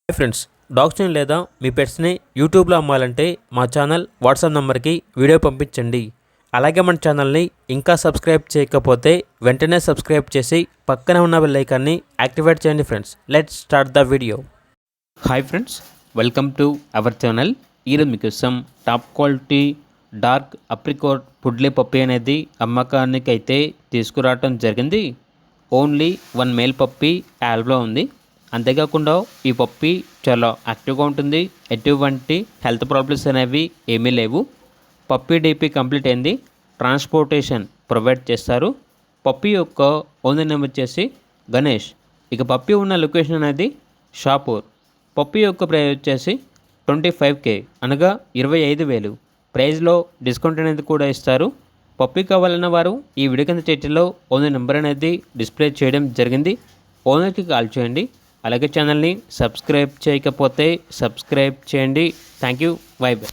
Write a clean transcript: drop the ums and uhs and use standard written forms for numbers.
Hi friends, డాగ్స్ని లేదా మీ పెట్స్ని యూట్యూబ్లో అమ్మాలంటే మా ఛానల్ వాట్సాప్ నెంబర్కి వీడియో పంపించండి. అలాగే మన ఛానల్ని ఇంకా సబ్స్క్రైబ్ చేయకపోతే వెంటనే సబ్స్క్రైబ్ చేసి పక్కనే ఉన్న బెల్ ఐకాన్ని యాక్టివేట్ చేయండి. Friends, let's start the video. Hi friends, welcome to our channel. ఈరోజు మీకోసం టాప్ క్వాలిటీ డార్క్ అప్రికోట్ పుడ్లీ పప్పీ అనేది అమ్మకానికి అయితే తీసుకురావడం జరిగింది. ఓన్లీ 1 మేల్ పప్పీ యాల్బ్లో ఉంది. అంతేకాకుండా ఈ పప్పీ చాలా యాక్టివ్గా ఉంటుంది. ఎటువంటి హెల్త్ ప్రాబ్లమ్స్ అనేవి ఏమీ లేవు. పప్పీ డీపీ కంప్లీట్ అయింది. ట్రాన్స్పోర్టేషన్ ప్రొవైడ్ చేస్తారు. పప్పీ యొక్క ఓనర్ నేమ్ వచ్చేసి గణేష్. ఇక పప్పీ ఉన్న లొకేషన్ అనేది షాపూర్. పప్పీ యొక్క ప్రైస్ వచ్చేసి 25K అనగా 25,000. ప్రైస్లో డిస్కౌంట్ అనేది కూడా ఇస్తారు. పప్పీ కావాలన్న వారు ఈ వీడియో కింద టైటిల్లో ఓనర్ నెంబర్ అనేది డిస్ప్లే చేయడం జరిగింది. ఓనర్కి కాల్ చేయండి. అలాగే ఛానల్ని సబ్స్క్రైబ్ చేయకపోతే సబ్స్క్రైబ్ చేయండి. Thank you. By by.